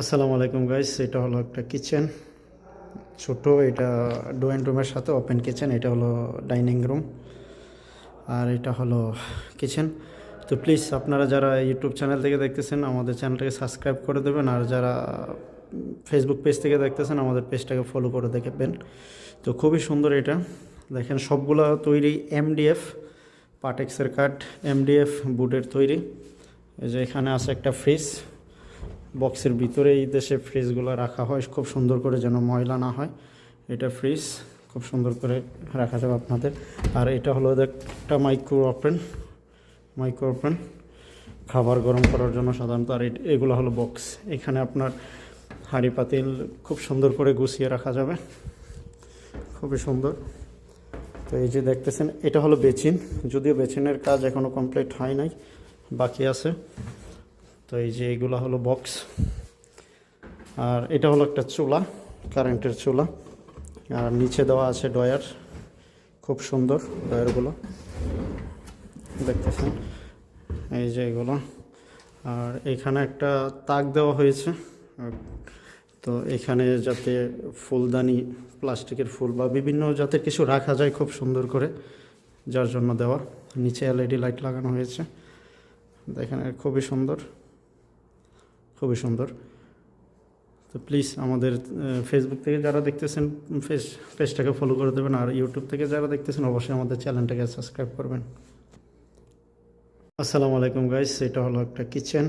আসসালামু আলাইকুম গাইস, এটা হলো একটা কিচেন। ছোট এটা ড্রয়িং রুমের সাথে ওপেন কিচেন। এটা হলো ডাইনিং রুম আর এটা হলো কিচেন। তো প্লিজ আপনারা যারা ইউটিউব চ্যানেল থেকে দেখতেছেন আমাদের চ্যানেলটাকে সাবস্ক্রাইব করে দেবেন, আর যারা ফেসবুক পেজ থেকে দেখতেছেন আমাদের পেজটাকে ফলো করে দেখবেন। তো খুবই সুন্দর এটা, দেখেন সবগুলো তৈরি এমডিএফ পাটেক্সের কাঠ, এমডিএফ বুটের তৈরি। এই যে এখানে আছে একটা ফ্রিজ, বক্সের ভিতরে এই দেশে ফ্রিজগুলো রাখা হয় খুব সুন্দর করে যেন ময়লা না হয়। এটা ফ্রিজ খুব সুন্দর করে রাখা যাবে আপনাদের। আর এটা হলো একটা মাইক্রো ওভেন খাবার গরম করার জন্য সাধারণত। আর এগুলো হলো বক্স, এখানে আপনার হাঁড়ি পাতিল খুব সুন্দর করে গুছিয়ে রাখা যাবে, খুবই সুন্দর। তো এই যে দেখতেছেন এটা হলো বেচিন, যদিও বেচিনের কাজ এখনও কমপ্লিট হয় নাই, বাকি আছে। তো এই যে এগুলো হলো বক্স। আর এটা হলো একটা চুলা, কারেন্টের চুলা। আর নিচে দেওয়া আছে ডয়ার, খুব সুন্দর ডয়ারগুলো দেখতেছেন, এই যে এগুলো। আর এখানে একটা তাক দেওয়া হয়েছে, তো এখানে যাতে ফুলদানি, প্লাস্টিকের ফুল বা বিভিন্ন জাতের কিছু রাখা যায় খুব সুন্দর করে, যার জন্য দেওয়া। নিচে এলইডি লাইট লাগানো হয়েছে, দেখেন খুবই সুন্দর, খুবই সুন্দর। তো প্লিজ আমাদের ফেসবুক থেকে যারা দেখতেছেন পেজটাকে ফলো করে দেবেন, আর ইউটিউব থেকে যারা দেখতেছেন অবশ্যই আমাদের চ্যানেলটাকে সাবস্ক্রাইব করবেন। আসসালামু আলাইকুম গাইস, এটা হলো একটা কিচেন।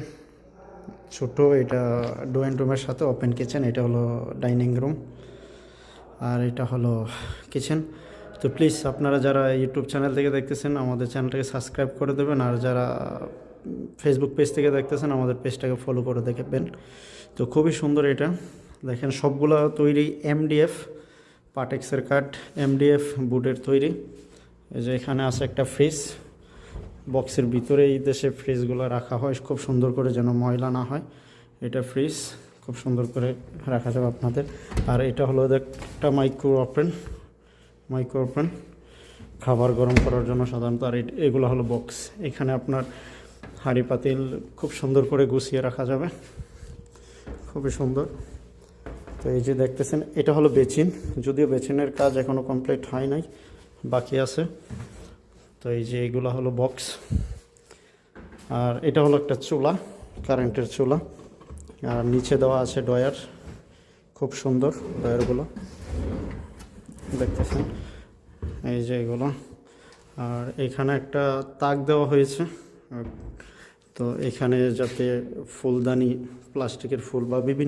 ছোট এটা ড্রয়িং রুমের সাথে ওপেন কিচেন। এটা হলো ডাইনিং রুম আর এটা হলো কিচেন। তো প্লিজ আপনারা যারা ইউটিউব চ্যানেল থেকে দেখতেছেন আমাদের চ্যানেলটাকে সাবস্ক্রাইব করে দেবেন, আর যারা ফেসবুক পেজ থেকে দেখতেছেন আমাদের পেজটাকে ফলো করে দেখবেন। তো খুবই সুন্দর এটা, দেখেন সবগুলো তৈরি এমডিএফ পাটেক্সের কাঠ, এমডিএফ বুটের তৈরি। এই যে এখানে আছে একটা ফ্রিজ, বক্সের ভিতরে এই দেশে ফ্রিজগুলো রাখা হয় খুব সুন্দর করে যেন ময়লা না হয়। এটা ফ্রিজ খুব সুন্দর করে রাখা যাবে আপনাদের। আর এটা হলো একটা মাইক্রো ওভেন খাবার গরম করার জন্য সাধারণত। আর এগুলো হলো বক্স, এখানে আপনার হাঁড়ি পাতিল খুব সুন্দর করে গুছিয়ে রাখা যাবে, খুবই সুন্দর। তো এই যে দেখতেছেন এটা হলো বেচিন, যদিও বেচিনের কাজ এখনও কমপ্লিট হয় নাই, বাকি আছে। তো এই যে এগুলো হলো বক্স। আর এটা হলো একটা চুলা, কারেন্টের চুলা। আর নিচে দেওয়া আছে ডয়ার, খুব সুন্দর ডয়ারগুলো দেখতেছেন, এই যে এগুলো। আর এখানে একটা তাক দেওয়া হয়েছে, তো এখানে যাতে ফুলদানি, প্লাস্টিকের ফুল বা বিভিন্ন